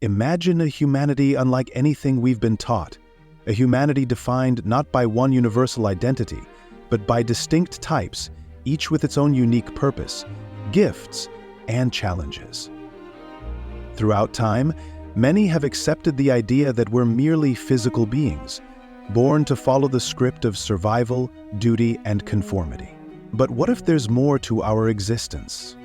Imagine a humanity unlike anything we've been taught, a humanity defined not by one universal identity, but by distinct types, each with its own unique purpose, gifts, and challenges. Throughout time, many have accepted the idea that we're merely physical beings, born to follow the script of survival, duty, and conformity. But what if there's more to our existence?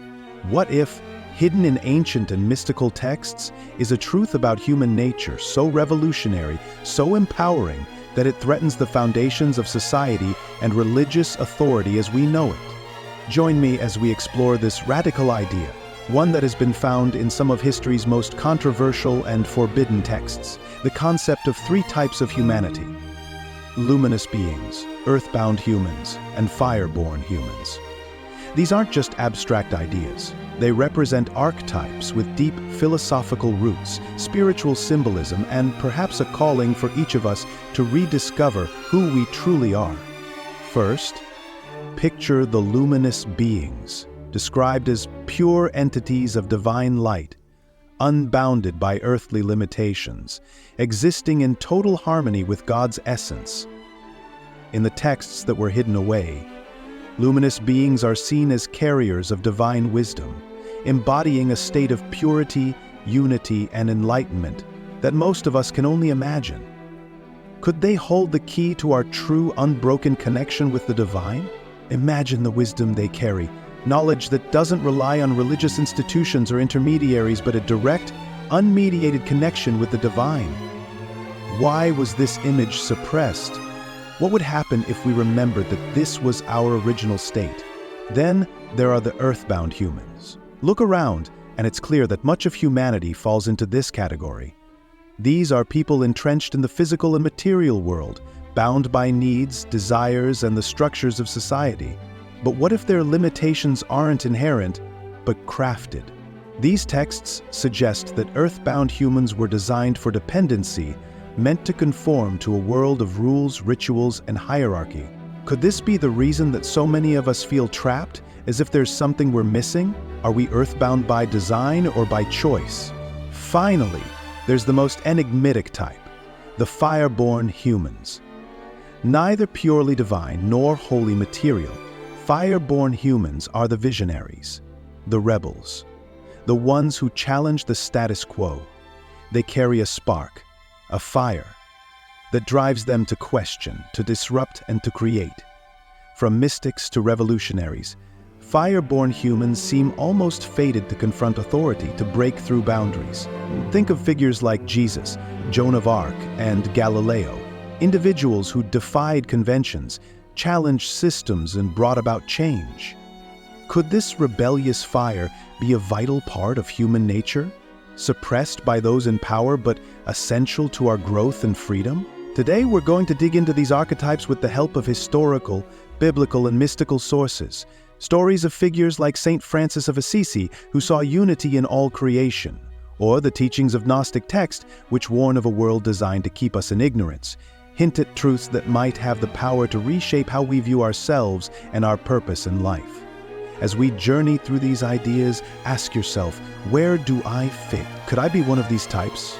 What if, hidden in ancient and mystical texts, is a truth about human nature so revolutionary, so empowering, that it threatens the foundations of society and religious authority as we know it? Join me as we explore this radical idea, one that has been found in some of history's most controversial and forbidden texts, the concept of three types of humanity: luminous beings, earthbound humans, and fireborn humans. These aren't just abstract ideas. They represent archetypes with deep philosophical roots, spiritual symbolism, and perhaps a calling for each of us to rediscover who we truly are. First, picture the luminous beings, described as pure entities of divine light, unbounded by earthly limitations, existing in total harmony with God's essence. In the texts that were hidden away, luminous beings are seen as carriers of divine wisdom, embodying a state of purity, unity, and enlightenment that most of us can only imagine. Could they hold the key to our true, unbroken connection with the divine? Imagine the wisdom they carry, knowledge that doesn't rely on religious institutions or intermediaries, but a direct, unmediated connection with the divine. Why was this image suppressed? What would happen if we remembered that this was our original state? Then there are the earthbound humans. Look around, and it's clear that much of humanity falls into this category. These are people entrenched in the physical and material world, bound by needs, desires, and the structures of society. But what if their limitations aren't inherent, but crafted? These texts suggest that earthbound humans were designed for dependency, meant to conform to a world of rules, rituals, and hierarchy. Could this be the reason that so many of us feel trapped, as if there's something we're missing? Are we earthbound by design or by choice? Finally, there's the most enigmatic type, the fireborn humans. Neither purely divine nor wholly material, fireborn humans are the visionaries, the rebels, the ones who challenge the status quo. They carry a spark, a fire, that drives them to question, to disrupt, and to create. From mystics to revolutionaries, fireborn humans seem almost fated to confront authority, to break through boundaries. Think of figures like Jesus, Joan of Arc, and Galileo, individuals who defied conventions, challenged systems, and brought about change. Could this rebellious fire be a vital part of human nature, suppressed by those in power but essential to our growth and freedom? Today we're going to dig into these archetypes with the help of historical, biblical, and mystical sources. Stories of figures like Saint Francis of Assisi, who saw unity in all creation, or the teachings of Gnostic texts, which warn of a world designed to keep us in ignorance, hint at truths that might have the power to reshape how we view ourselves and our purpose in life. As we journey through these ideas, ask yourself, where do I fit? Could I be one of these types,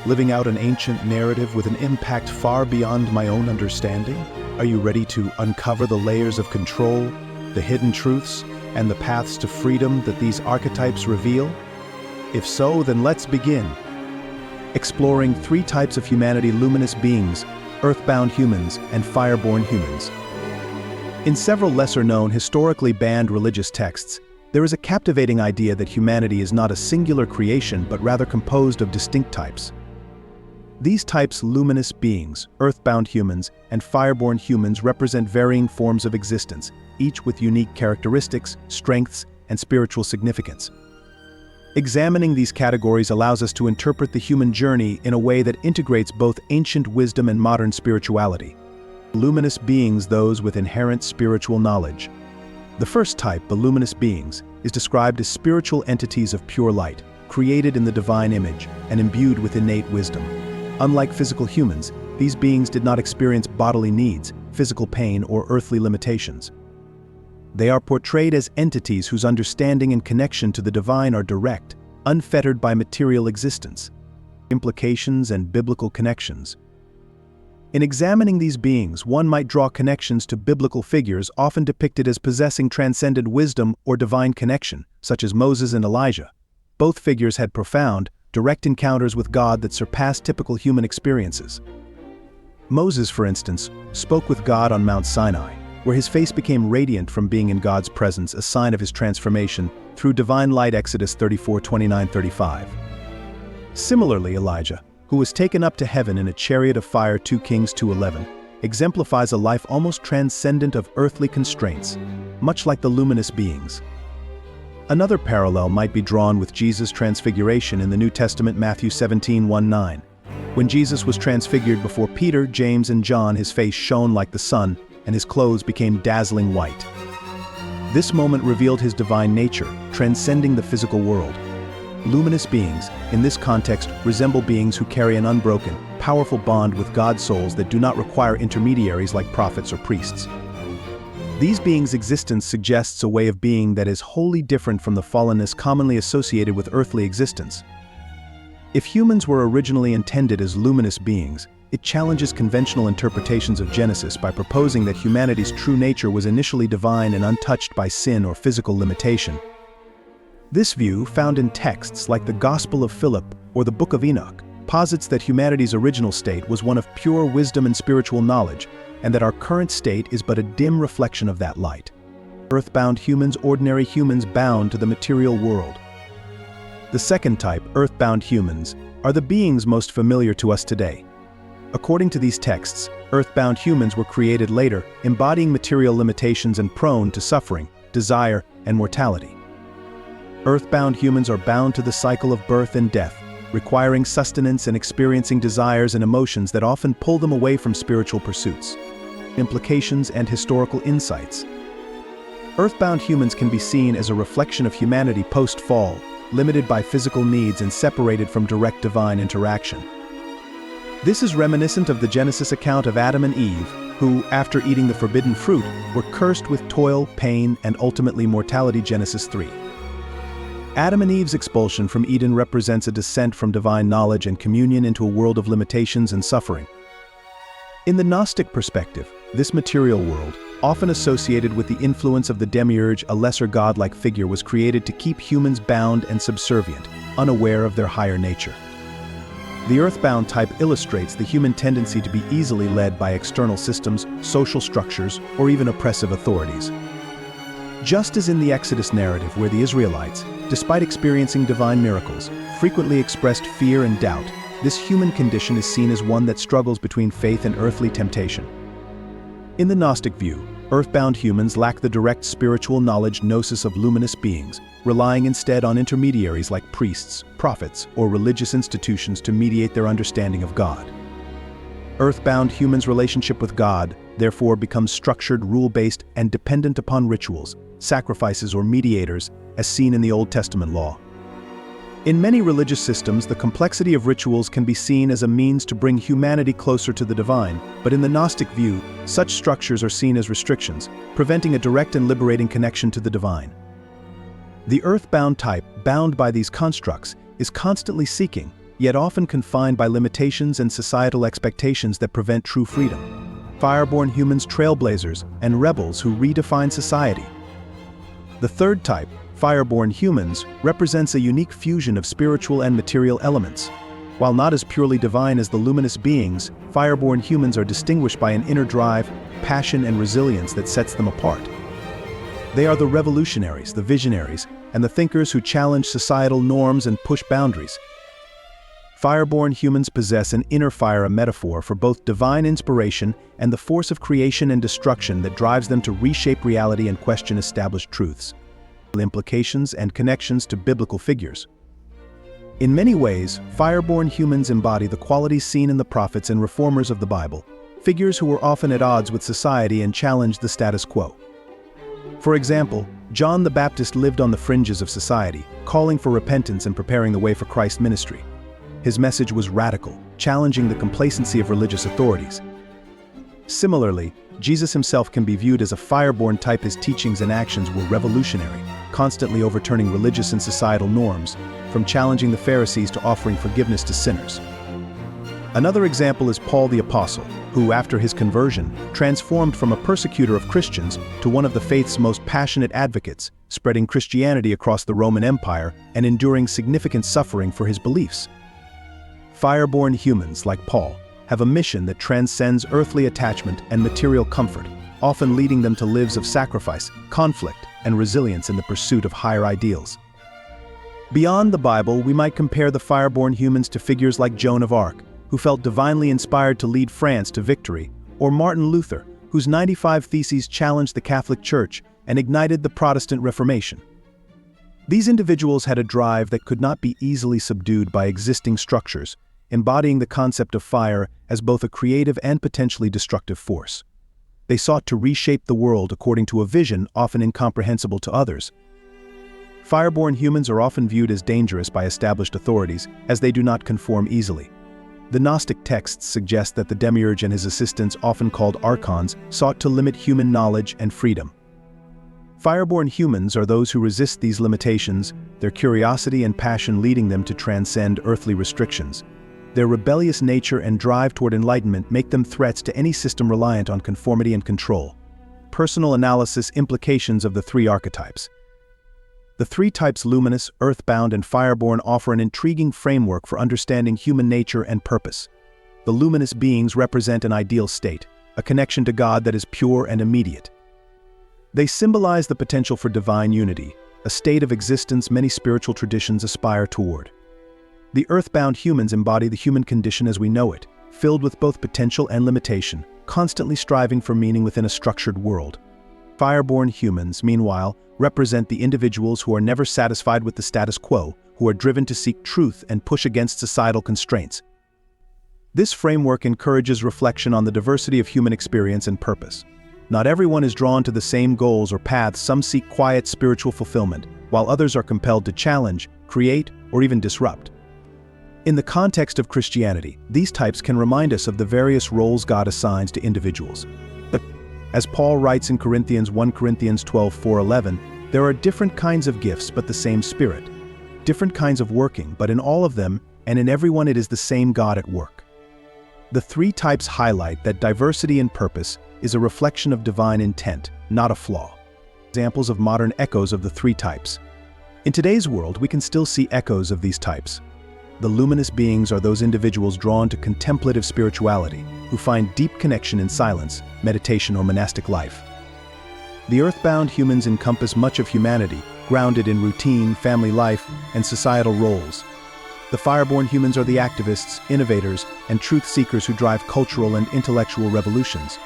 living out an ancient narrative with an impact far beyond my own understanding? Are you ready to uncover the layers of control, the hidden truths, and the paths to freedom that these archetypes reveal? If so, then let's begin. Exploring three types of humanity: luminous beings, earthbound humans, and fireborn humans. In several lesser-known, historically banned religious texts, there is a captivating idea that humanity is not a singular creation, but rather composed of distinct types. These types, luminous beings, earthbound humans, and fireborn humans, represent varying forms of existence, each with unique characteristics, strengths, and spiritual significance. Examining these categories allows us to interpret the human journey in a way that integrates both ancient wisdom and modern spirituality. Luminous beings, those with inherent spiritual knowledge. The first type, the luminous beings, is described as spiritual entities of pure light, created in the divine image and imbued with innate wisdom. Unlike physical humans, these beings did not experience bodily needs, physical pain, or earthly limitations. They are portrayed as entities whose understanding and connection to the divine are direct, unfettered by material existence. implications, and biblical connections. In examining these beings, one might draw connections to biblical figures often depicted as possessing transcendent wisdom or divine connection, such as Moses and Elijah. Both figures had profound, direct encounters with God that surpassed typical human experiences. Moses, for instance, spoke with God on Mount Sinai, where his face became radiant from being in God's presence, a sign of his transformation through divine light. Exodus 34:29-35. Similarly, Elijah, who was taken up to heaven in a chariot of fire, 2 Kings 2:11, exemplifies a life almost transcendent of earthly constraints, much like the luminous beings. Another parallel might be drawn with Jesus' transfiguration in the New Testament, Matthew 17:1-9. When Jesus was transfigured before Peter, James, and John, his face shone like the sun, and his clothes became dazzling white. This moment revealed his divine nature, transcending the physical world. Luminous beings, in this context, resemble beings who carry an unbroken, powerful bond with God's souls that do not require intermediaries like prophets or priests. These beings' existence suggests a way of being that is wholly different from the fallenness commonly associated with earthly existence. If humans were originally intended as luminous beings, it challenges conventional interpretations of Genesis by proposing that humanity's true nature was initially divine and untouched by sin or physical limitation. This view, found in texts like the Gospel of Philip or the Book of Enoch, posits that humanity's original state was one of pure wisdom and spiritual knowledge, and that our current state is but a dim reflection of that light. Earthbound humans, ordinary humans bound to the material world. The second type, earthbound humans, are the beings most familiar to us today. According to these texts, earthbound humans were created later, embodying material limitations and prone to suffering, desire, and mortality. Earthbound humans are bound to the cycle of birth and death, requiring sustenance and experiencing desires and emotions that often pull them away from spiritual pursuits. Implications and historical insights. Earthbound humans can be seen as a reflection of humanity post-fall, limited by physical needs and separated from direct divine interaction. This is reminiscent of the Genesis account of Adam and Eve, who, after eating the forbidden fruit, were cursed with toil, pain, and ultimately mortality. Genesis 3. Adam and Eve's expulsion from Eden represents a descent from divine knowledge and communion into a world of limitations and suffering. In the Gnostic perspective, this material world, often associated with the influence of the demiurge, a lesser godlike figure, was created to keep humans bound and subservient, unaware of their higher nature. The earthbound type illustrates the human tendency to be easily led by external systems, social structures, or even oppressive authorities. Just as in the Exodus narrative, where the Israelites, despite experiencing divine miracles, frequently expressed fear and doubt, this human condition is seen as one that struggles between faith and earthly temptation. In the Gnostic view, earthbound humans lack the direct spiritual knowledge gnosis of luminous beings, relying instead on intermediaries like priests, prophets, or religious institutions to mediate their understanding of God. Earthbound humans' relationship with God, therefore, becomes structured, rule-based, and dependent upon rituals, sacrifices, or mediators, as seen in the Old Testament law. In many religious systems, the complexity of rituals can be seen as a means to bring humanity closer to the divine, but in the Gnostic view, such structures are seen as restrictions, preventing a direct and liberating connection to the divine. The earthbound type, bound by these constructs, is constantly seeking, yet often confined by limitations and societal expectations that prevent true freedom. Fireborn humans, trailblazers, and rebels who redefine society. The third type, Fireborn humans, represents a unique fusion of spiritual and material elements. While not as purely divine as the luminous beings, Fireborn humans are distinguished by an inner drive, passion, and resilience that sets them apart. They are the revolutionaries, the visionaries, and the thinkers who challenge societal norms and push boundaries. Fireborn humans possess an inner fire, a metaphor for both divine inspiration and the force of creation and destruction that drives them to reshape reality and question established truths. Implications and connections to biblical figures. In many ways, Fireborn humans embody the qualities seen in the prophets and reformers of the Bible, figures who were often at odds with society and challenged the status quo. For example, John the Baptist lived on the fringes of society, calling for repentance and preparing the way for Christ's ministry. His message was radical, challenging the complacency of religious authorities. Similarly, Jesus himself can be viewed as a Fireborn type. His teachings and actions were revolutionary, constantly overturning religious and societal norms, from challenging the Pharisees to offering forgiveness to sinners. Another example is Paul the Apostle, who, after his conversion, transformed from a persecutor of Christians to one of the faith's most passionate advocates, spreading Christianity across the Roman Empire and enduring significant suffering for his beliefs. Fireborn humans, like Paul, have a mission that transcends earthly attachment and material comfort, often leading them to lives of sacrifice, conflict, and resilience in the pursuit of higher ideals. Beyond the Bible, we might compare the fireborn humans to figures like Joan of Arc, who felt divinely inspired to lead France to victory, or Martin Luther, whose 95 Theses challenged the Catholic Church and ignited the Protestant Reformation. These individuals had a drive that could not be easily subdued by existing structures, embodying the concept of fire as both a creative and potentially destructive force. They sought to reshape the world according to a vision often incomprehensible to others. Fireborn humans are often viewed as dangerous by established authorities, as they do not conform easily. The Gnostic texts suggest that the demiurge and his assistants, often called archons, sought to limit human knowledge and freedom. Fireborn humans are those who resist these limitations, their curiosity and passion leading them to transcend earthly restrictions. Their rebellious nature and drive toward enlightenment make them threats to any system reliant on conformity and control. Personal analysis implications of the three archetypes. The three types Luminous, Earthbound, and Fireborn offer an intriguing framework for understanding human nature and purpose. The luminous beings represent an ideal state, a connection to God that is pure and immediate. They symbolize the potential for divine unity, a state of existence many spiritual traditions aspire toward. The earthbound humans embody the human condition as we know it, filled with both potential and limitation, constantly striving for meaning within a structured world. Fireborn humans, meanwhile, represent the individuals who are never satisfied with the status quo, who are driven to seek truth and push against societal constraints. This framework encourages reflection on the diversity of human experience and purpose. Not everyone is drawn to the same goals or paths. Some seek quiet spiritual fulfillment, while others are compelled to challenge, create, or even disrupt. In the context of Christianity, these types can remind us of the various roles God assigns to individuals. As Paul writes in 1 Corinthians 12:4-11, there are different kinds of gifts but the same Spirit, different kinds of working, but in all of them and in everyone it is the same God at work. The three types highlight that diversity in purpose is a reflection of divine intent, not a flaw. Examples of modern echoes of the three types. In today's world, we can still see echoes of these types. The luminous beings are those individuals drawn to contemplative spirituality, who find deep connection in silence, meditation, or monastic life. The earthbound humans encompass much of humanity, grounded in routine, family life, and societal roles. The fireborn humans are the activists, innovators, and truth seekers who drive cultural and intellectual revolutions.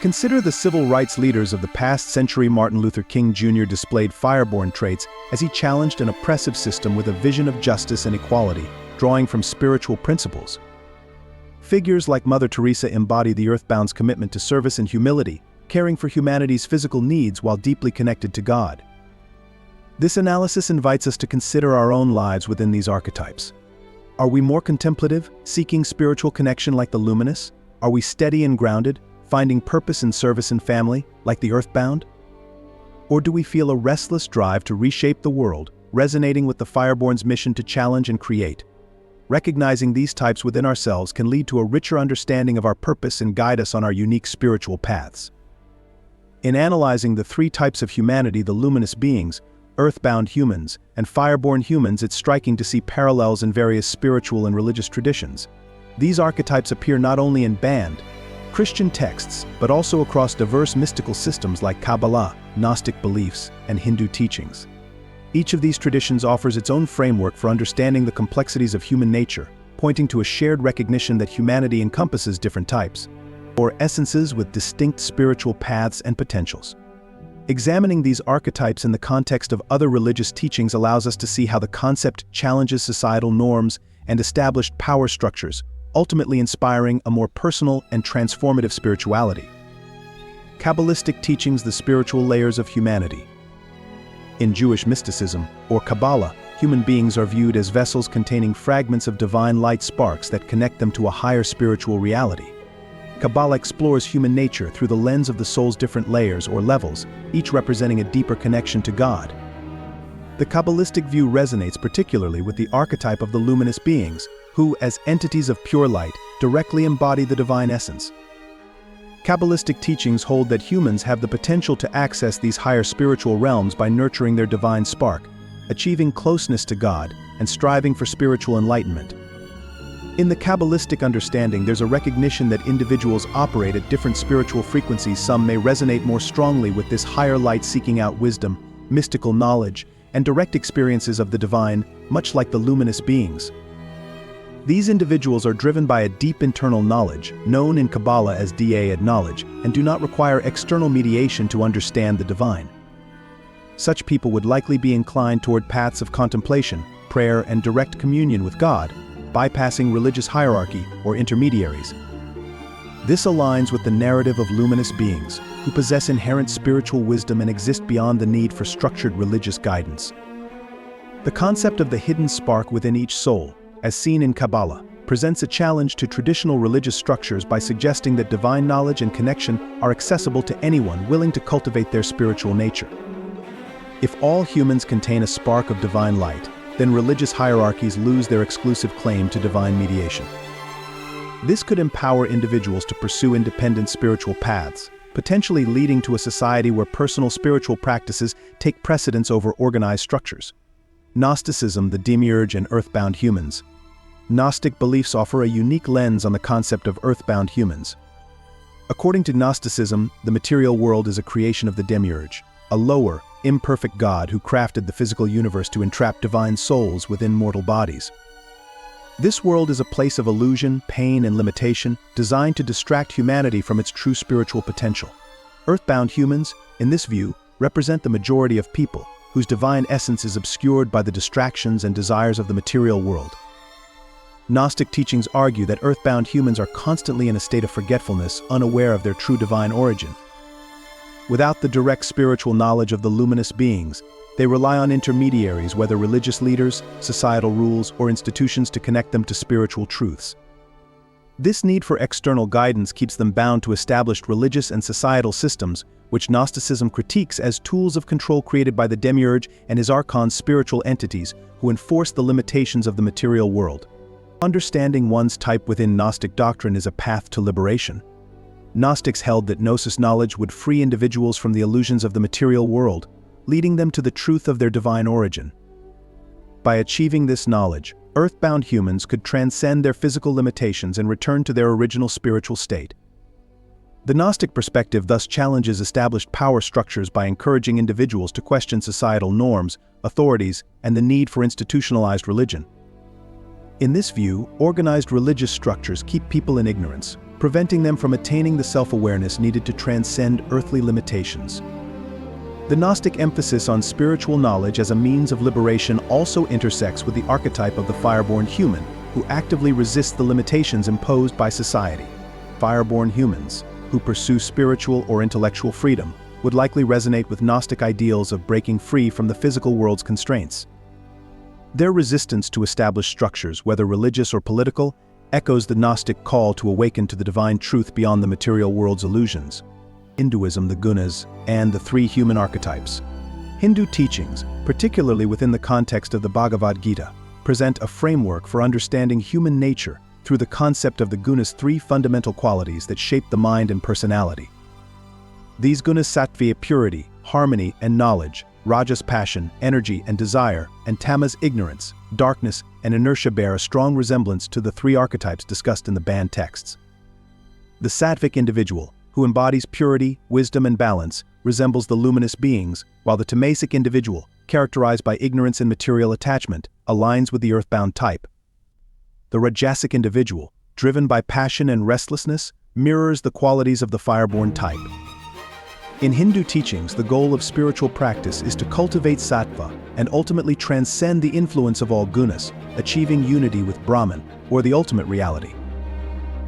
Consider the civil rights leaders of the past century. Martin Luther King Jr. displayed fireborn traits as he challenged an oppressive system with a vision of justice and equality, drawing from spiritual principles. Figures like Mother Teresa embody the earthbound's commitment to service and humility, caring for humanity's physical needs while deeply connected to God. This analysis invites us to consider our own lives within these archetypes. Are we more contemplative, seeking spiritual connection like the luminous? Are we steady and grounded, finding purpose in service and family, like the earthbound? Or do we feel a restless drive to reshape the world, resonating with the fireborn's mission to challenge and create? Recognizing these types within ourselves can lead to a richer understanding of our purpose and guide us on our unique spiritual paths. In analyzing the three types of humanity, the luminous beings, earthbound humans, and fireborn humans, it's striking to see parallels in various spiritual and religious traditions. These archetypes appear not only in banned Christian texts, but also across diverse mystical systems like Kabbalah, Gnostic beliefs, and Hindu teachings. Each of these traditions offers its own framework for understanding the complexities of human nature, pointing to a shared recognition that humanity encompasses different types, or essences with distinct spiritual paths and potentials. Examining these archetypes in the context of other religious teachings allows us to see how the concept challenges societal norms and established power structures, ultimately inspiring a more personal and transformative spirituality. Kabbalistic teachings, the spiritual layers of humanity. In Jewish mysticism, or Kabbalah, human beings are viewed as vessels containing fragments of divine light sparks that connect them to a higher spiritual reality. Kabbalah explores human nature through the lens of the soul's different layers or levels, each representing a deeper connection to God. The Kabbalistic view resonates particularly with the archetype of the luminous beings, who, as entities of pure light, directly embody the divine essence. Kabbalistic teachings hold that humans have the potential to access these higher spiritual realms by nurturing their divine spark, achieving closeness to God, and striving for spiritual enlightenment. In the Kabbalistic understanding, there's a recognition that individuals operate at different spiritual frequencies. Some may resonate more strongly with this higher light, seeking out wisdom, mystical knowledge, and direct experiences of the divine, much like the luminous beings. These individuals are driven by a deep internal knowledge, known in Kabbalah as Da'at knowledge, and do not require external mediation to understand the divine. Such people would likely be inclined toward paths of contemplation, prayer, and direct communion with God, bypassing religious hierarchy or intermediaries. This aligns with the narrative of luminous beings, who possess inherent spiritual wisdom and exist beyond the need for structured religious guidance. The concept of the hidden spark within each soul, as seen in Kabbalah, presents a challenge to traditional religious structures by suggesting that divine knowledge and connection are accessible to anyone willing to cultivate their spiritual nature. If all humans contain a spark of divine light, then religious hierarchies lose their exclusive claim to divine mediation. This could empower individuals to pursue independent spiritual paths, potentially leading to a society where personal spiritual practices take precedence over organized structures. Gnosticism, the demiurge, and earthbound humans. Gnostic beliefs offer a unique lens on the concept of earthbound humans. According to Gnosticism, the material world is a creation of the demiurge, a lower, imperfect God who crafted the physical universe to entrap divine souls within mortal bodies. This world is a place of illusion, pain, and limitation, designed to distract humanity from its true spiritual potential. Earthbound humans, in this view, represent the majority of people, whose divine essence is obscured by the distractions and desires of the material world. Gnostic teachings argue that earthbound humans are constantly in a state of forgetfulness, unaware of their true divine origin. Without the direct spiritual knowledge of the luminous beings, they rely on intermediaries, whether religious leaders, societal rules, or institutions, to connect them to spiritual truths. This need for external guidance keeps them bound to established religious and societal systems, which Gnosticism critiques as tools of control created by the demiurge and his archons, spiritual entities who enforce the limitations of the material world. Understanding one's type within Gnostic doctrine is a path to liberation. Gnostics held that Gnosis knowledge would free individuals from the illusions of the material world, leading them to the truth of their divine origin. By achieving this knowledge, earthbound humans could transcend their physical limitations and return to their original spiritual state. The Gnostic perspective thus challenges established power structures by encouraging individuals to question societal norms, authorities, and the need for institutionalized religion. In this view, organized religious structures keep people in ignorance, preventing them from attaining the self-awareness needed to transcend earthly limitations. The Gnostic emphasis on spiritual knowledge as a means of liberation also intersects with the archetype of the Fireborn human, who actively resists the limitations imposed by society. Fireborn humans, who pursue spiritual or intellectual freedom, would likely resonate with Gnostic ideals of breaking free from the physical world's constraints. Their resistance to established structures, whether religious or political, echoes the Gnostic call to awaken to the divine truth beyond the material world's illusions. Hinduism, the gunas, and the three human archetypes. Hindu teachings, particularly within the context of the Bhagavad Gita, present a framework for understanding human nature through the concept of the gunas, three fundamental qualities that shape the mind and personality. These gunas, sattva, purity, harmony, and knowledge; rajas, passion, energy, and desire; and tamas, ignorance, darkness, and inertia, bear a strong resemblance to the three archetypes discussed in the banned texts. The sattvic individual, who embodies purity, wisdom, and balance, resembles the luminous beings, while the tamasic individual, characterized by ignorance and material attachment, aligns with the earthbound type. The rajasic individual, driven by passion and restlessness, mirrors the qualities of the fireborn type. In Hindu teachings, the goal of spiritual practice is to cultivate sattva and ultimately transcend the influence of all gunas, achieving unity with Brahman, or the ultimate reality.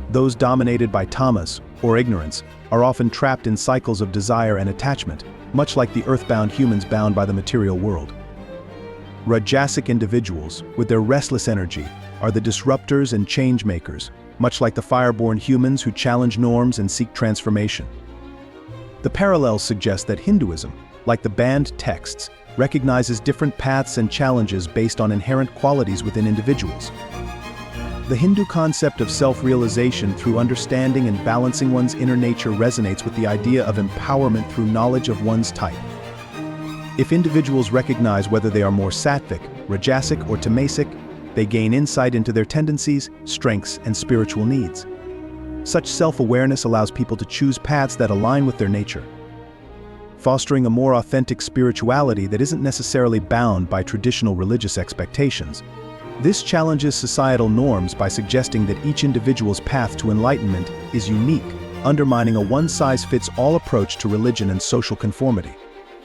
Those dominated by tamas, or ignorance, are often trapped in cycles of desire and attachment, much like the earthbound humans bound by the material world. Rajasic individuals, with their restless energy, are the disruptors and change-makers, much like the fireborn humans who challenge norms and seek transformation. The parallels suggest that Hinduism, like the banned texts, recognizes different paths and challenges based on inherent qualities within individuals. The Hindu concept of self-realization through understanding and balancing one's inner nature resonates with the idea of empowerment through knowledge of one's type. If individuals recognize whether they are more sattvic, rajasic, or tamasic, they gain insight into their tendencies, strengths, and spiritual needs. Such self-awareness allows people to choose paths that align with their nature, fostering a more authentic spirituality that isn't necessarily bound by traditional religious expectations. This challenges societal norms by suggesting that each individual's path to enlightenment is unique, undermining a one-size-fits-all approach to religion and social conformity.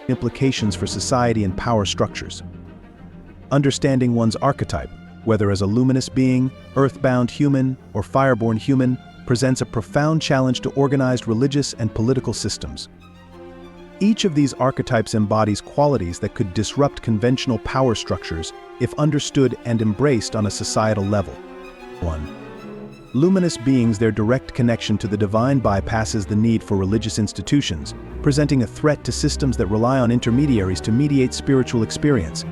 Implications for society and power structures. Understanding one's archetype, whether as a luminous being, earthbound human, or fireborn human, presents a profound challenge to organized religious and political systems. Each of these archetypes embodies qualities that could disrupt conventional power structures if understood and embraced on a societal level. 1. Luminous beings. Their direct connection to the divine bypasses the need for religious institutions, presenting a threat to systems that rely on intermediaries to mediate spiritual experience.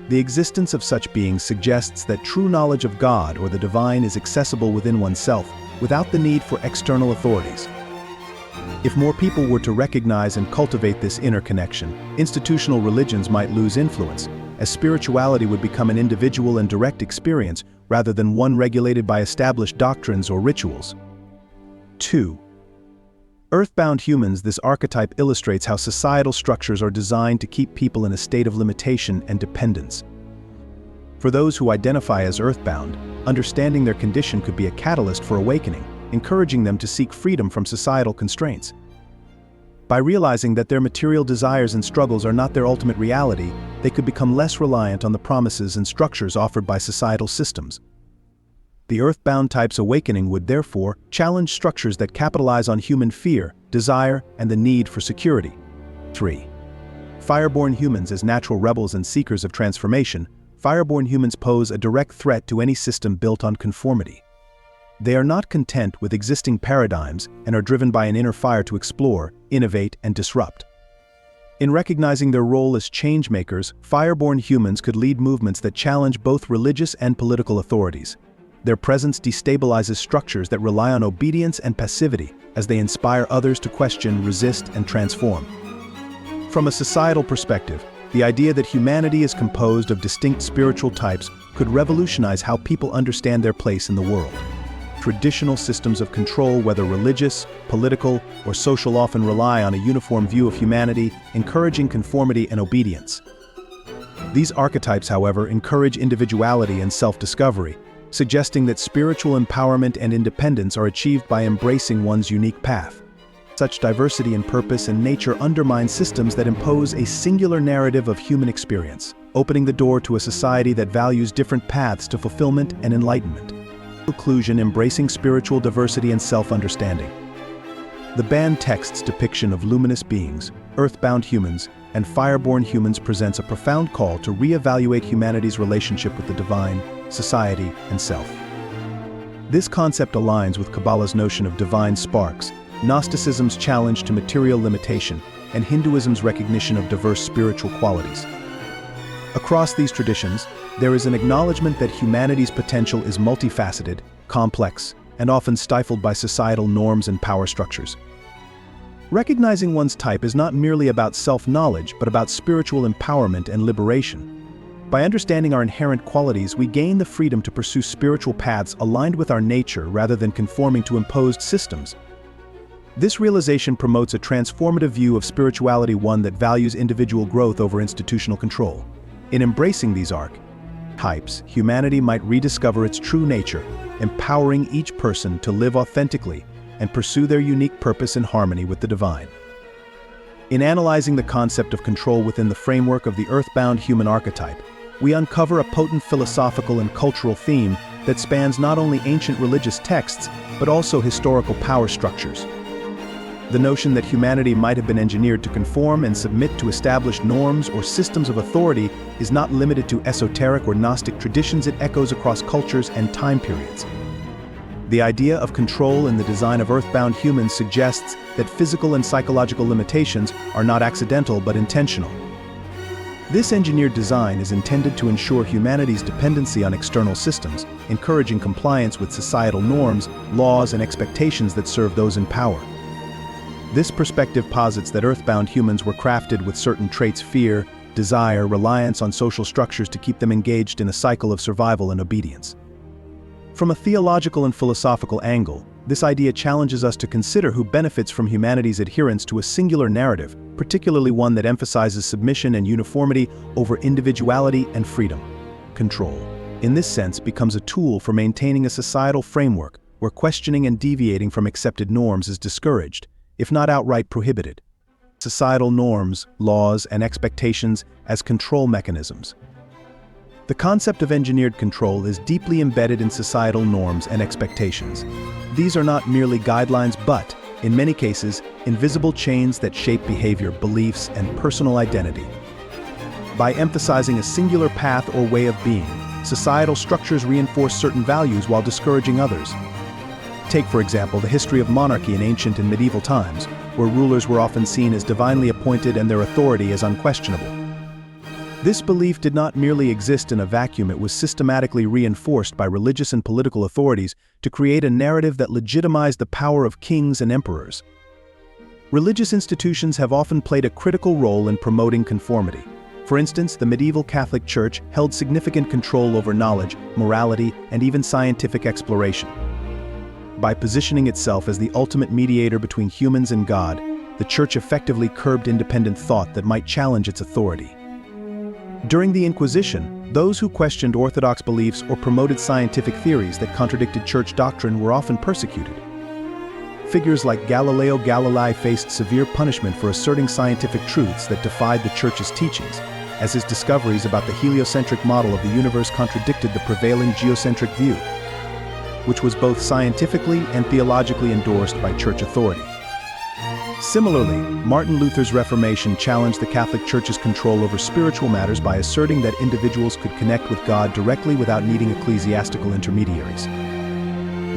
The existence of such beings suggests that true knowledge of God or the divine is accessible within oneself, without the need for external authorities. If more people were to recognize and cultivate this inner connection, institutional religions might lose influence, as spirituality would become an individual and direct experience rather than one regulated by established doctrines or rituals. 2. Earthbound humans. This archetype illustrates how societal structures are designed to keep people in a state of limitation and dependence. For those who identify as earthbound, understanding their condition could be a catalyst for awakening, encouraging them to seek freedom from societal constraints. By realizing that their material desires and struggles are not their ultimate reality, they could become less reliant on the promises and structures offered by societal systems. The earthbound type's awakening would therefore challenge structures that capitalize on human fear, desire, and the need for security. 3. Fireborn humans. As natural rebels and seekers of transformation, fireborn humans pose a direct threat to any system built on conformity. They are not content with existing paradigms and are driven by an inner fire to explore, innovate, and disrupt. In recognizing their role as change-makers, fireborn humans could lead movements that challenge both religious and political authorities. Their presence destabilizes structures that rely on obedience and passivity as they inspire others to question, resist, and transform. From a societal perspective, the idea that humanity is composed of distinct spiritual types could revolutionize how people understand their place in the world. Traditional systems of control, whether religious, political, or social, often rely on a uniform view of humanity, encouraging conformity and obedience. These archetypes, however, encourage individuality and self-discovery, suggesting that spiritual empowerment and independence are achieved by embracing one's unique path. Such diversity in purpose and nature undermine systems that impose a singular narrative of human experience, opening the door to a society that values different paths to fulfillment and enlightenment. Conclusion. Embracing spiritual diversity and self-understanding. The banned text's depiction of luminous beings, earthbound humans, and fireborn humans presents a profound call to re-evaluate humanity's relationship with the divine, society, and self. This concept aligns with Kabbalah's notion of divine sparks, Gnosticism's challenge to material limitation, and Hinduism's recognition of diverse spiritual qualities. Across these traditions, there is an acknowledgement that humanity's potential is multifaceted, complex, and often stifled by societal norms and power structures. Recognizing one's type is not merely about self-knowledge, but about spiritual empowerment and liberation. By understanding our inherent qualities, we gain the freedom to pursue spiritual paths aligned with our nature rather than conforming to imposed systems. This realization promotes a transformative view of spirituality, one that values individual growth over institutional control. In embracing these archetypes, humanity might rediscover its true nature, empowering each person to live authentically and pursue their unique purpose in harmony with the divine. In analyzing the concept of control within the framework of the earthbound human archetype, we uncover a potent philosophical and cultural theme that spans not only ancient religious texts, but also historical power structures. The notion that humanity might have been engineered to conform and submit to established norms or systems of authority is not limited to esoteric or Gnostic traditions. It echoes across cultures and time periods. The idea of control in the design of earthbound humans suggests that physical and psychological limitations are not accidental but intentional. This engineered design is intended to ensure humanity's dependency on external systems, encouraging compliance with societal norms, laws, and expectations that serve those in power. This perspective posits that Earthbound humans were crafted with certain traits: fear, desire, reliance on social structures to keep them engaged in a cycle of survival and obedience. From a theological and philosophical angle, this idea challenges us to consider who benefits from humanity's adherence to a singular narrative, particularly one that emphasizes submission and uniformity over individuality and freedom. Control, in this sense, becomes a tool for maintaining a societal framework where questioning and deviating from accepted norms is discouraged, if not outright prohibited. Societal norms, laws, and expectations as control mechanisms. The concept of engineered control is deeply embedded in societal norms and expectations. These are not merely guidelines but, in many cases, invisible chains that shape behavior, beliefs, and personal identity. By emphasizing a singular path or way of being, societal structures reinforce certain values while discouraging others. Take, for example, the history of monarchy in ancient and medieval times, where rulers were often seen as divinely appointed and their authority as unquestionable. This belief did not merely exist in a vacuum, it was systematically reinforced by religious and political authorities to create a narrative that legitimized the power of kings and emperors. Religious institutions have often played a critical role in promoting conformity. For instance, the medieval Catholic Church held significant control over knowledge, morality, and even scientific exploration. By positioning itself as the ultimate mediator between humans and God, the Church effectively curbed independent thought that might challenge its authority. During the Inquisition, those who questioned orthodox beliefs or promoted scientific theories that contradicted church doctrine were often persecuted. Figures like Galileo Galilei faced severe punishment for asserting scientific truths that defied the church's teachings, as his discoveries about the heliocentric model of the universe contradicted the prevailing geocentric view, which was both scientifically and theologically endorsed by church authority. Similarly, Martin Luther's Reformation challenged the Catholic Church's control over spiritual matters by asserting that individuals could connect with God directly without needing ecclesiastical intermediaries.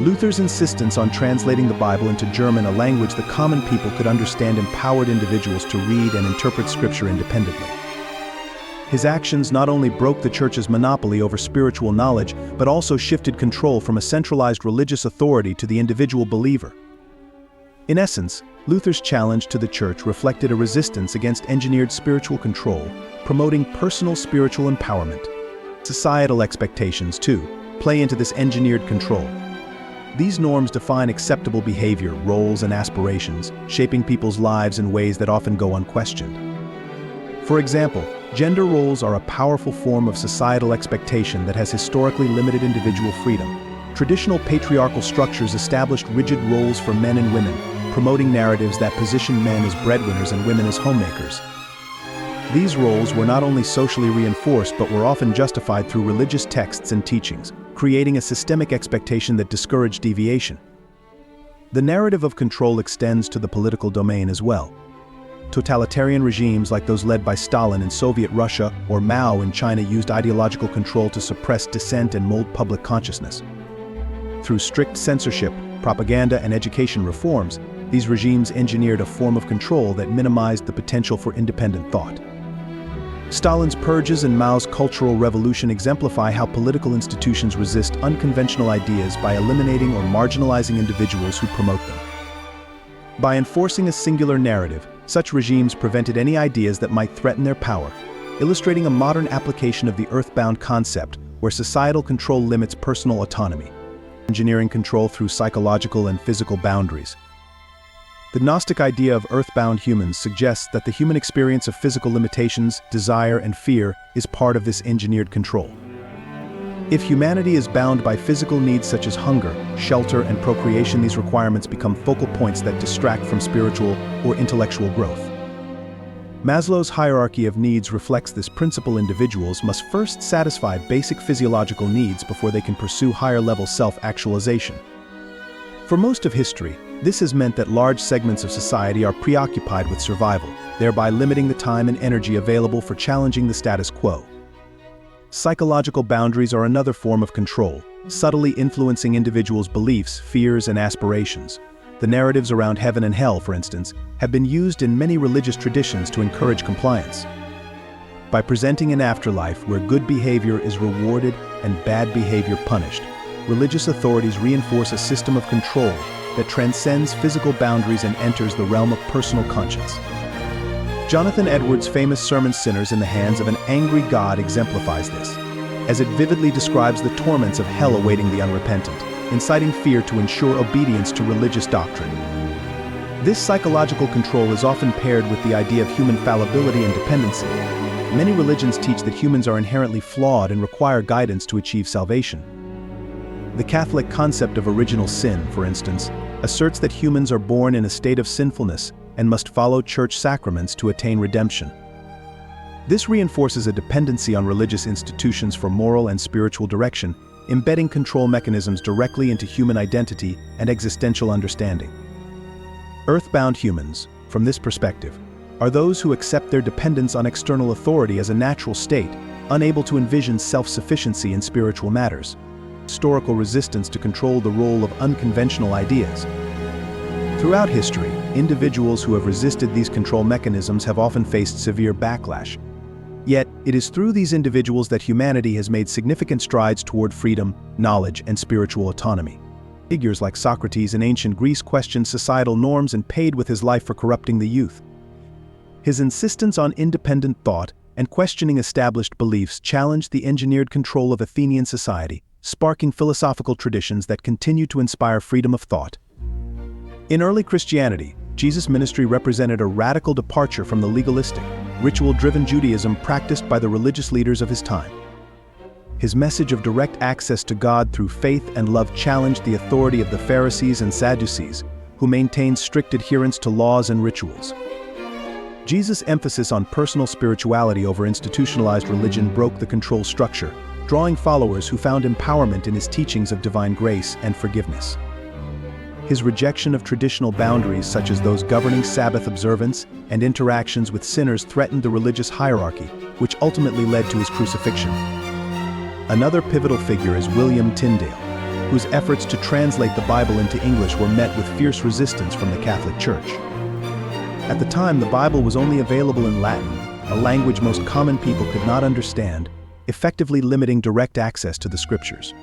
Luther's insistence on translating the Bible into German, a language the common people could understand, empowered individuals to read and interpret Scripture independently. His actions not only broke the Church's monopoly over spiritual knowledge, but also shifted control from a centralized religious authority to the individual believer. In essence, Luther's challenge to the Church reflected a resistance against engineered spiritual control, promoting personal spiritual empowerment. Societal expectations, too, play into this engineered control. These norms define acceptable behavior, roles, and aspirations, shaping people's lives in ways that often go unquestioned. For example, gender roles are a powerful form of societal expectation that has historically limited individual freedom. Traditional patriarchal structures established rigid roles for men and women, promoting narratives that position men as breadwinners and women as homemakers. These roles were not only socially reinforced but were often justified through religious texts and teachings, creating a systemic expectation that discouraged deviation. The narrative of control extends to the political domain as well. Totalitarian regimes like those led by Stalin in Soviet Russia or Mao in China used ideological control to suppress dissent and mold public consciousness. Through strict censorship, propaganda, and education reforms, these regimes engineered a form of control that minimized the potential for independent thought. Stalin's purges and Mao's Cultural Revolution exemplify how political institutions resist unconventional ideas by eliminating or marginalizing individuals who promote them. By enforcing a singular narrative, such regimes prevented any ideas that might threaten their power, illustrating a modern application of the Earthbound concept where societal control limits personal autonomy, engineering control through psychological and physical boundaries. The Gnostic idea of earthbound humans suggests that the human experience of physical limitations, desire, and fear is part of this engineered control. If humanity is bound by physical needs such as hunger, shelter, and procreation, these requirements become focal points that distract from spiritual or intellectual growth. Maslow's hierarchy of needs reflects this principle. Individuals must first satisfy basic physiological needs before they can pursue higher-level self-actualization. For most of history, this has meant that large segments of society are preoccupied with survival, thereby limiting the time and energy available for challenging the status quo. Psychological boundaries are another form of control, subtly influencing individuals' beliefs, fears, and aspirations. The narratives around heaven and hell, for instance, have been used in many religious traditions to encourage compliance. By presenting an afterlife where good behavior is rewarded and bad behavior punished, religious authorities reinforce a system of control that transcends physical boundaries and enters the realm of personal conscience. Jonathan Edwards' famous sermon Sinners in the Hands of an Angry God exemplifies this, as it vividly describes the torments of hell awaiting the unrepentant, inciting fear to ensure obedience to religious doctrine. This psychological control is often paired with the idea of human fallibility and dependency. Many religions teach that humans are inherently flawed and require guidance to achieve salvation. The Catholic concept of original sin, for instance, asserts that humans are born in a state of sinfulness and must follow church sacraments to attain redemption. This reinforces a dependency on religious institutions for moral and spiritual direction, embedding control mechanisms directly into human identity and existential understanding. Earthbound humans, from this perspective, are those who accept their dependence on external authority as a natural state, unable to envision self-sufficiency in spiritual matters. Historical resistance to control the role of unconventional ideas. Throughout history, individuals who have resisted these control mechanisms have often faced severe backlash. Yet, it is through these individuals that humanity has made significant strides toward freedom, knowledge, and spiritual autonomy. Figures like Socrates in ancient Greece questioned societal norms and paid with his life for corrupting the youth. His insistence on independent thought and questioning established beliefs challenged the engineered control of Athenian society, sparking philosophical traditions that continue to inspire freedom of thought. In early Christianity, Jesus' ministry represented a radical departure from the legalistic, ritual-driven Judaism practiced by the religious leaders of his time. His message of direct access to God through faith and love challenged the authority of the Pharisees and Sadducees, who maintained strict adherence to laws and rituals. Jesus' emphasis on personal spirituality over institutionalized religion broke the control structure, drawing followers who found empowerment in his teachings of divine grace and forgiveness. His rejection of traditional boundaries such as those governing Sabbath observance and interactions with sinners threatened the religious hierarchy, which ultimately led to his crucifixion. Another pivotal figure is William Tyndale, whose efforts to translate the Bible into English were met with fierce resistance from the Catholic Church. At the time, the Bible was only available in Latin, a language most common people could not understand, effectively limiting direct access to the scriptures.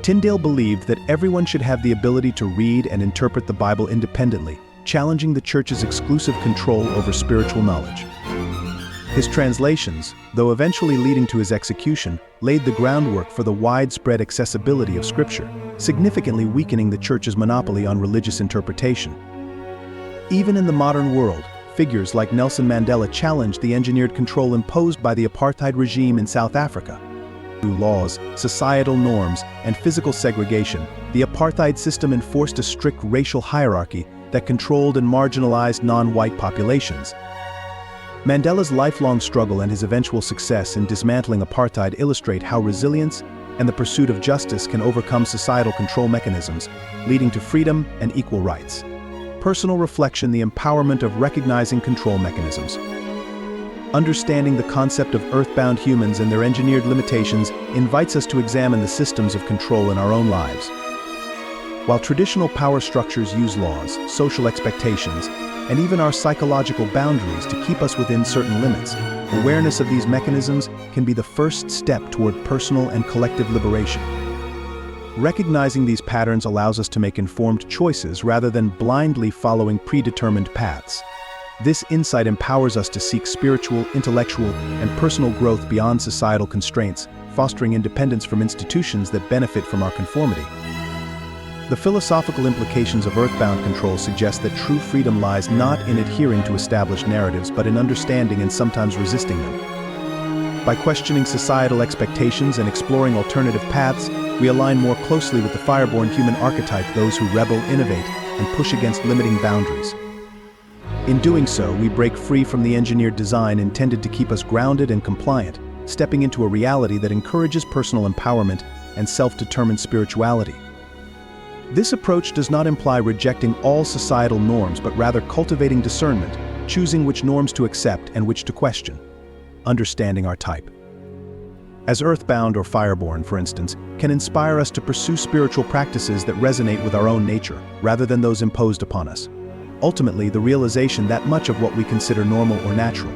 Tyndale believed that everyone should have the ability to read and interpret the Bible independently, challenging the Church's exclusive control over spiritual knowledge. His translations, though eventually leading to his execution, laid the groundwork for the widespread accessibility of Scripture, significantly weakening the Church's monopoly on religious interpretation. Even in the modern world, figures like Nelson Mandela challenged the engineered control imposed by the apartheid regime in South Africa. Through laws, societal norms, and physical segregation, the apartheid system enforced a strict racial hierarchy that controlled and marginalized non-white populations. Mandela's lifelong struggle and his eventual success in dismantling apartheid illustrate how resilience and the pursuit of justice can overcome societal control mechanisms, leading to freedom and equal rights. Personal reflection: the empowerment of recognizing control mechanisms. Understanding the concept of earthbound humans and their engineered limitations invites us to examine the systems of control in our own lives. While traditional power structures use laws, social expectations, and even our psychological boundaries to keep us within certain limits, awareness of these mechanisms can be the first step toward personal and collective liberation. Recognizing these patterns allows us to make informed choices rather than blindly following predetermined paths. This insight empowers us to seek spiritual, intellectual, and personal growth beyond societal constraints, fostering independence from institutions that benefit from our conformity. The philosophical implications of earthbound control suggest that true freedom lies not in adhering to established narratives, but in understanding and sometimes resisting them. By questioning societal expectations and exploring alternative paths, we align more closely with the Fireborn human archetype, those who rebel, innovate, and push against limiting boundaries. In doing so, we break free from the engineered design intended to keep us grounded and compliant, stepping into a reality that encourages personal empowerment and self-determined spirituality. This approach does not imply rejecting all societal norms, but rather cultivating discernment, choosing which norms to accept and which to question. Understanding our type. As Earthbound or Fireborn, for instance, can inspire us to pursue spiritual practices that resonate with our own nature, rather than those imposed upon us. Ultimately, the realization that much of what we consider normal or natural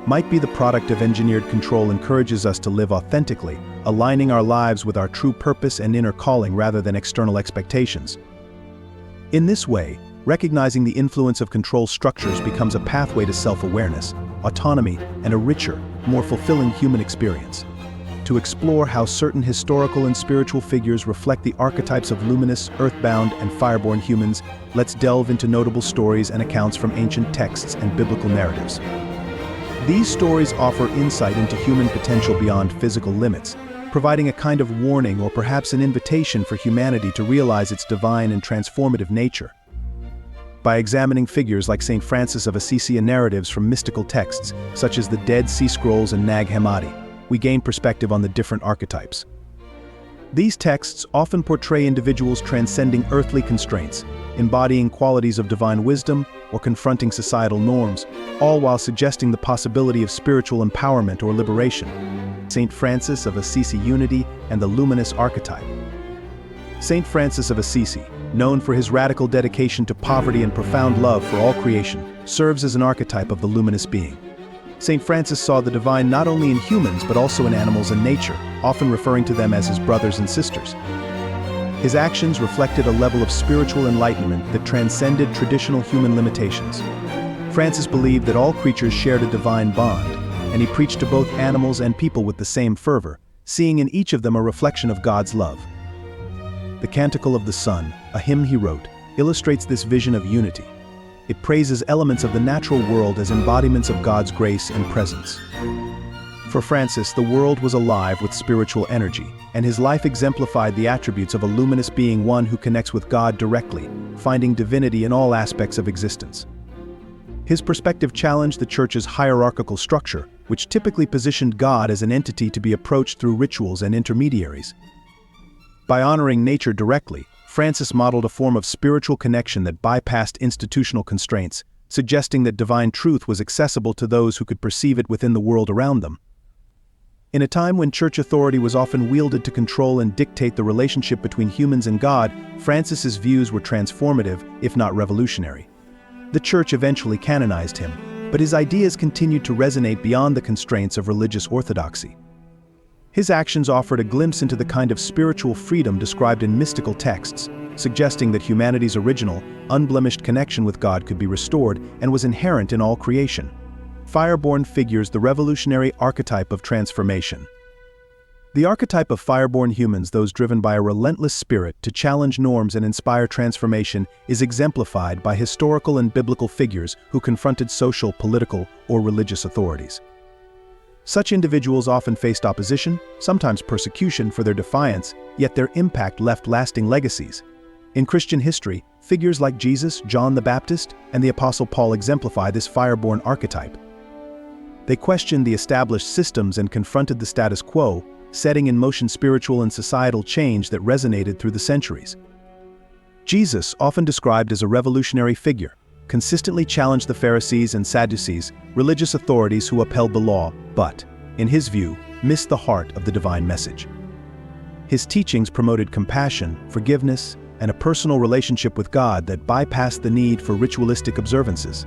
might be the product of engineered control encourages us to live authentically, aligning our lives with our true purpose and inner calling rather than external expectations. In this way, recognizing the influence of control structures becomes a pathway to self-awareness, autonomy, and a richer, more fulfilling human experience. To explore how certain historical and spiritual figures reflect the archetypes of Luminous, Earthbound, and Fireborn humans, let's delve into notable stories and accounts from ancient texts and biblical narratives. These stories offer insight into human potential beyond physical limits, providing a kind of warning or perhaps an invitation for humanity to realize its divine and transformative nature. By examining figures like St. Francis of Assisi and narratives from mystical texts, such as the Dead Sea Scrolls and Nag Hammadi, we gain perspective on the different archetypes. These texts often portray individuals transcending earthly constraints, embodying qualities of divine wisdom or confronting societal norms, all while suggesting the possibility of spiritual empowerment or liberation. St. Francis of Assisi Unity and the Luminous archetype. St. Francis of Assisi, known for his radical dedication to poverty and profound love for all creation, serves as an archetype of the luminous being. St. Francis saw the divine not only in humans but also in animals and nature, often referring to them as his brothers and sisters. His actions reflected a level of spiritual enlightenment that transcended traditional human limitations. Francis believed that all creatures shared a divine bond, and he preached to both animals and people with the same fervor, seeing in each of them a reflection of God's love. The Canticle of the Sun, a hymn he wrote, illustrates this vision of unity. It praises elements of the natural world as embodiments of God's grace and presence. For Francis, the world was alive with spiritual energy, and his life exemplified the attributes of a luminous being, one who connects with God directly, finding divinity in all aspects of existence. His perspective challenged the Church's hierarchical structure, which typically positioned God as an entity to be approached through rituals and intermediaries. By honoring nature directly, Francis modeled a form of spiritual connection that bypassed institutional constraints, suggesting that divine truth was accessible to those who could perceive it within the world around them. In a time when church authority was often wielded to control and dictate the relationship between humans and God, Francis's views were transformative, if not revolutionary. The Church eventually canonized him, but his ideas continued to resonate beyond the constraints of religious orthodoxy. His actions offered a glimpse into the kind of spiritual freedom described in mystical texts, suggesting that humanity's original, unblemished connection with God could be restored and was inherent in all creation. Fireborn figures the revolutionary archetype of transformation. The archetype of Fireborn humans, those driven by a relentless spirit to challenge norms and inspire transformation, is exemplified by historical and biblical figures who confronted social, political, or religious authorities. Such individuals often faced opposition, sometimes persecution for their defiance, yet their impact left lasting legacies. In Christian history, figures like Jesus, John the Baptist, and the Apostle Paul exemplify this Fireborn archetype. They questioned the established systems and confronted the status quo, setting in motion spiritual and societal change that resonated through the centuries. Jesus, often described as a revolutionary figure, consistently challenged the Pharisees and Sadducees, religious authorities who upheld the law, but, in his view, missed the heart of the divine message. His teachings promoted compassion, forgiveness, and a personal relationship with God that bypassed the need for ritualistic observances.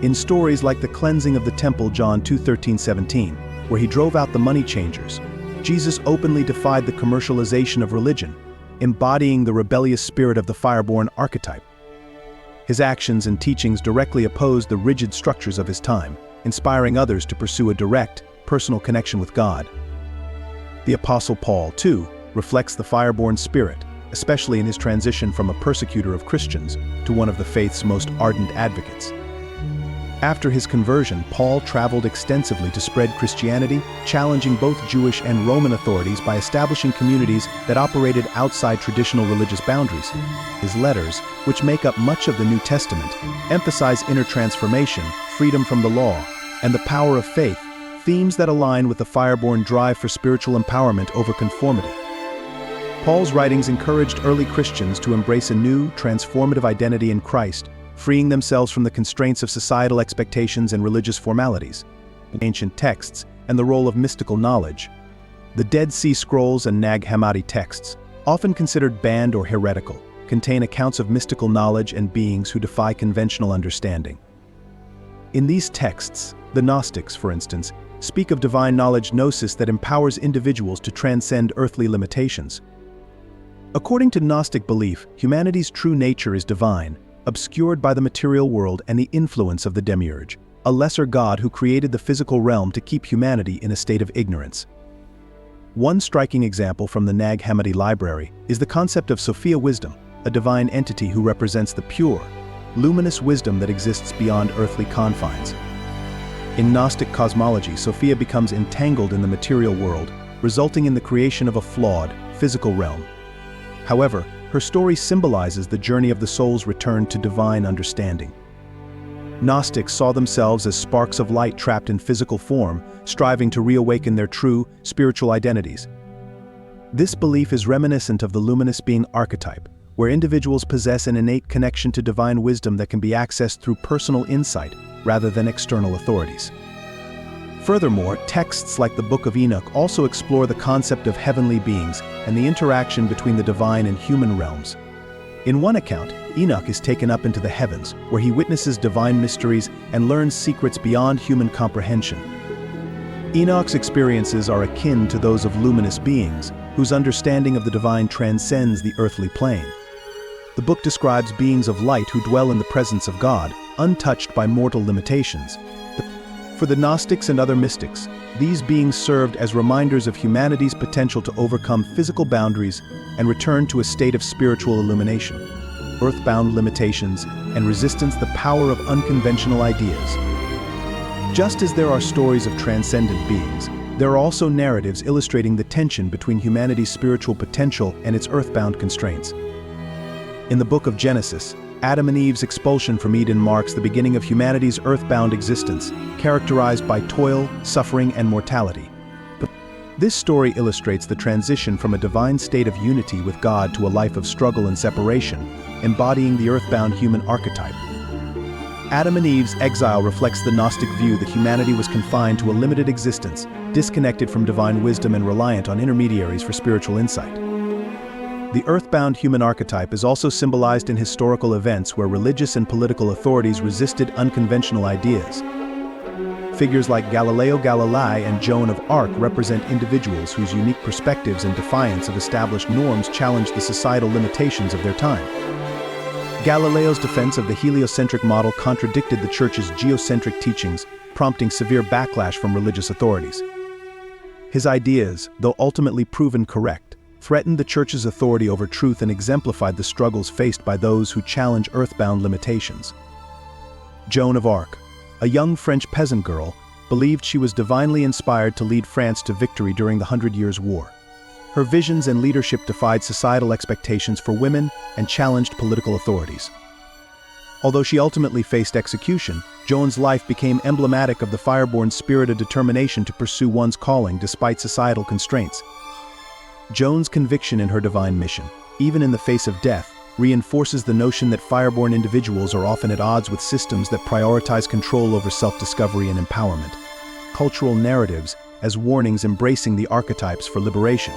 In stories like the cleansing of the temple, John 2:13-17, where he drove out the money changers, Jesus openly defied the commercialization of religion, embodying the rebellious spirit of the Fireborn archetype. His actions and teachings directly opposed the rigid structures of his time, inspiring others to pursue a direct, personal connection with God. The Apostle Paul, too, reflects the Fireborn spirit, especially in his transition from a persecutor of Christians to one of the faith's most ardent advocates. After his conversion, Paul traveled extensively to spread Christianity, challenging both Jewish and Roman authorities by establishing communities that operated outside traditional religious boundaries. His letters, which make up much of the New Testament, emphasize inner transformation, freedom from the law, and the power of faith, themes that align with the Fireborn drive for spiritual empowerment over conformity. Paul's writings encouraged early Christians to embrace a new, transformative identity in Christ, freeing themselves from the constraints of societal expectations and religious formalities. Ancient texts and the role of mystical knowledge. The Dead Sea Scrolls and Nag Hammadi texts, often considered banned or heretical, contain accounts of mystical knowledge and beings who defy conventional understanding. In these texts, the Gnostics, for instance, speak of divine knowledge gnosis that empowers individuals to transcend earthly limitations. According to Gnostic belief, humanity's true nature is divine, obscured by the material world and the influence of the demiurge, a lesser god who created the physical realm to keep humanity in a state of ignorance. One striking example from the Nag Hammadi library is the concept of Sophia wisdom, a divine entity who represents the pure, luminous wisdom that exists beyond earthly confines. In Gnostic cosmology, Sophia becomes entangled in the material world, resulting in the creation of a flawed, physical realm. However, her story symbolizes the journey of the soul's return to divine understanding. Gnostics saw themselves as sparks of light trapped in physical form, striving to reawaken their true, spiritual identities. This belief is reminiscent of the luminous being archetype, where individuals possess an innate connection to divine wisdom that can be accessed through personal insight rather than external authorities. Furthermore, texts like the Book of Enoch also explore the concept of heavenly beings and the interaction between the divine and human realms. In one account, Enoch is taken up into the heavens, where he witnesses divine mysteries and learns secrets beyond human comprehension. Enoch's experiences are akin to those of luminous beings, whose understanding of the divine transcends the earthly plane. The book describes beings of light who dwell in the presence of God, untouched by mortal limitations. For the Gnostics and other mystics, these beings served as reminders of humanity's potential to overcome physical boundaries and return to a state of spiritual illumination. Earthbound limitations and resistance the power of unconventional ideas. Just as there are stories of transcendent beings, there are also narratives illustrating the tension between humanity's spiritual potential and its earthbound constraints. In the book of Genesis, Adam and Eve's expulsion from Eden marks the beginning of humanity's earthbound existence, characterized by toil, suffering, and mortality. This story illustrates the transition from a divine state of unity with God to a life of struggle and separation, embodying the earthbound human archetype. Adam and Eve's exile reflects the Gnostic view that humanity was confined to a limited existence, disconnected from divine wisdom and reliant on intermediaries for spiritual insight. The earthbound human archetype is also symbolized in historical events where religious and political authorities resisted unconventional ideas. Figures like Galileo Galilei and Joan of Arc represent individuals whose unique perspectives and defiance of established norms challenged the societal limitations of their time. Galileo's defense of the heliocentric model contradicted the Church's geocentric teachings, prompting severe backlash from religious authorities. His ideas, though ultimately proven correct, threatened the Church's authority over truth and exemplified the struggles faced by those who challenge earthbound limitations. Joan of Arc, a young French peasant girl, believed she was divinely inspired to lead France to victory during the 100 Years' War. Her visions and leadership defied societal expectations for women and challenged political authorities. Although she ultimately faced execution, Joan's life became emblematic of the Fireborn's spirit of determination to pursue one's calling despite societal constraints. Joan's conviction in her divine mission, even in the face of death, reinforces the notion that Fireborn individuals are often at odds with systems that prioritize control over self-discovery and empowerment. Cultural narratives as warnings embracing the archetypes for liberation.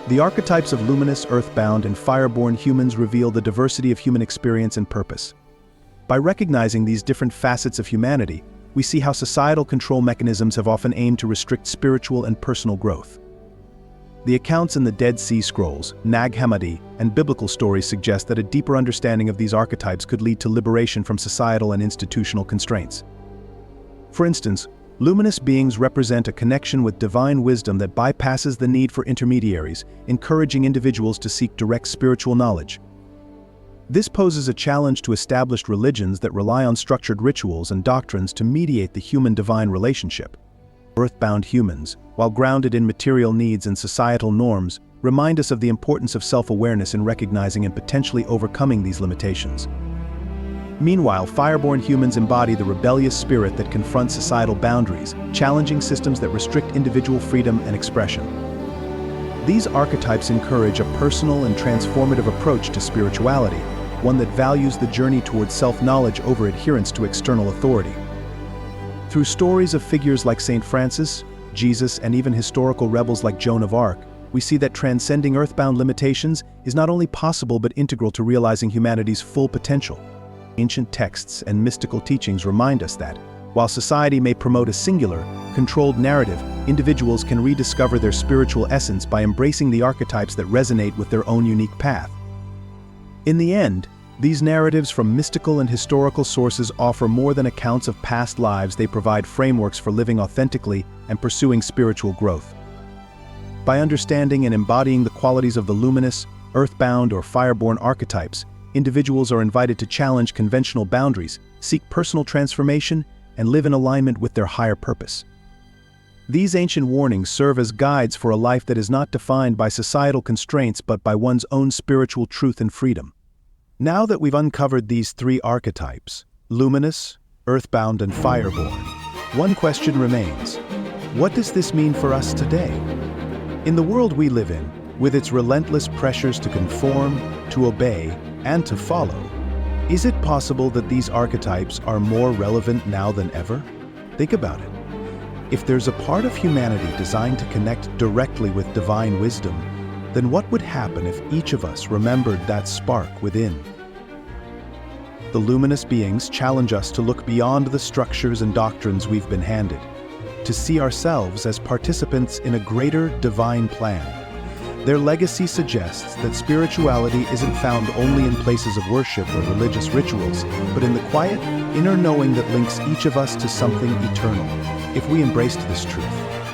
The archetypes of Luminous, Earthbound, and Fireborn humans reveal the diversity of human experience and purpose. By recognizing these different facets of humanity, we see how societal control mechanisms have often aimed to restrict spiritual and personal growth. The accounts in the Dead Sea Scrolls, Nag Hammadi, and biblical stories suggest that a deeper understanding of these archetypes could lead to liberation from societal and institutional constraints. For instance, luminous beings represent a connection with divine wisdom that bypasses the need for intermediaries, encouraging individuals to seek direct spiritual knowledge. This poses a challenge to established religions that rely on structured rituals and doctrines to mediate the human-divine relationship. Earthbound humans, while grounded in material needs and societal norms, remind us of the importance of self-awareness in recognizing and potentially overcoming these limitations. Meanwhile, Fireborn humans embody the rebellious spirit that confronts societal boundaries, challenging systems that restrict individual freedom and expression. These archetypes encourage a personal and transformative approach to spirituality, one that values the journey towards self-knowledge over adherence to external authority. Through stories of figures like Saint Francis, Jesus, and even historical rebels like Joan of Arc, we see that transcending earthbound limitations is not only possible but integral to realizing humanity's full potential. Ancient texts and mystical teachings remind us that, while society may promote a singular, controlled narrative, individuals can rediscover their spiritual essence by embracing the archetypes that resonate with their own unique path. In the end, these narratives from mystical and historical sources offer more than accounts of past lives. They provide frameworks for living authentically and pursuing spiritual growth. By understanding and embodying the qualities of the Luminous, Earthbound, or Fireborn archetypes, individuals are invited to challenge conventional boundaries, seek personal transformation, and live in alignment with their higher purpose. These ancient warnings serve as guides for a life that is not defined by societal constraints but by one's own spiritual truth and freedom. Now that we've uncovered these three archetypes, Luminous, Earthbound, and Fireborn, one question remains: what does this mean for us today? In the world we live in, with its relentless pressures to conform, to obey, and to follow, is it possible that these archetypes are more relevant now than ever? Think about it. If there's a part of humanity designed to connect directly with divine wisdom, then what would happen if each of us remembered that spark within? The luminous beings challenge us to look beyond the structures and doctrines we've been handed, to see ourselves as participants in a greater divine plan. Their legacy suggests that spirituality isn't found only in places of worship or religious rituals, but in the quiet, inner knowing that links each of us to something eternal. If we embraced this truth,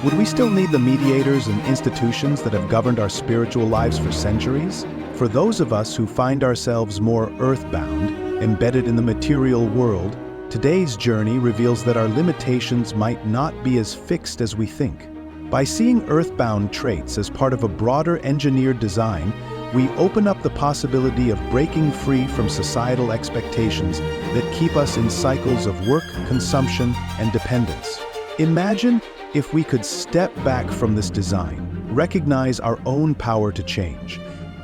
would we still need the mediators and institutions that have governed our spiritual lives for centuries? For those of us who find ourselves more earthbound, embedded in the material world, today's journey reveals that our limitations might not be as fixed as we think. By seeing earthbound traits as part of a broader engineered design, we open up the possibility of breaking free from societal expectations that keep us in cycles of work, consumption, and dependence. Imagine if we could step back from this design, recognize our own power to change,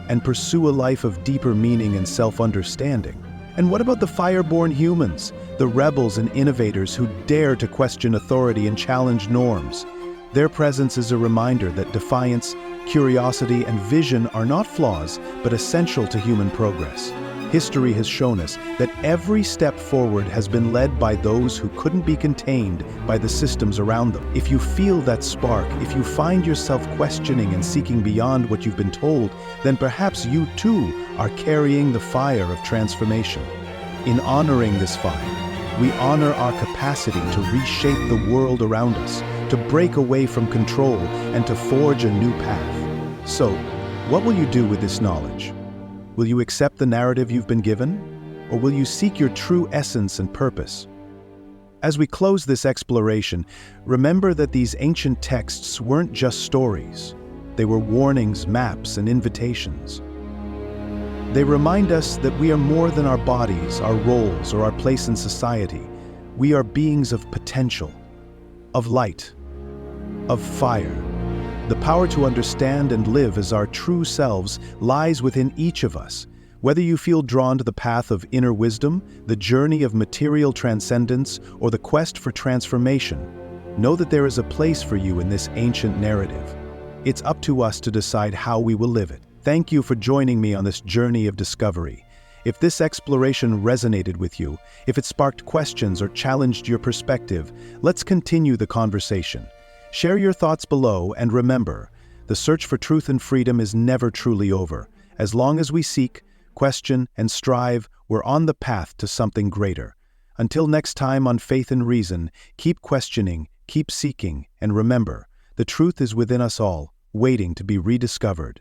and pursue a life of deeper meaning and self-understanding. And what about the Fireborn humans, the rebels and innovators who dare to question authority and challenge norms? Their presence is a reminder that defiance, curiosity, and vision are not flaws, but essential to human progress. History has shown us that every step forward has been led by those who couldn't be contained by the systems around them. If you feel that spark, if you find yourself questioning and seeking beyond what you've been told, then perhaps you too are carrying the fire of transformation. In honoring this fire, we honor our capacity to reshape the world around us, to break away from control, and to forge a new path. So, what will you do with this knowledge? Will you accept the narrative you've been given? Or will you seek your true essence and purpose? As we close this exploration, remember that these ancient texts weren't just stories. They were warnings, maps, and invitations. They remind us that we are more than our bodies, our roles, or our place in society. We are beings of potential, of light, of fire. The power to understand and live as our true selves lies within each of us. Whether you feel drawn to the path of inner wisdom, the journey of material transcendence, or the quest for transformation, know that there is a place for you in this ancient narrative. It's up to us to decide how we will live it. Thank you for joining me on this journey of discovery. If this exploration resonated with you, if it sparked questions or challenged your perspective, let's continue the conversation. Share your thoughts below, and remember, the search for truth and freedom is never truly over. As long as we seek, question, and strive, we're on the path to something greater. Until next time on Faith and Reason, keep questioning, keep seeking, and remember, the truth is within us all, waiting to be rediscovered.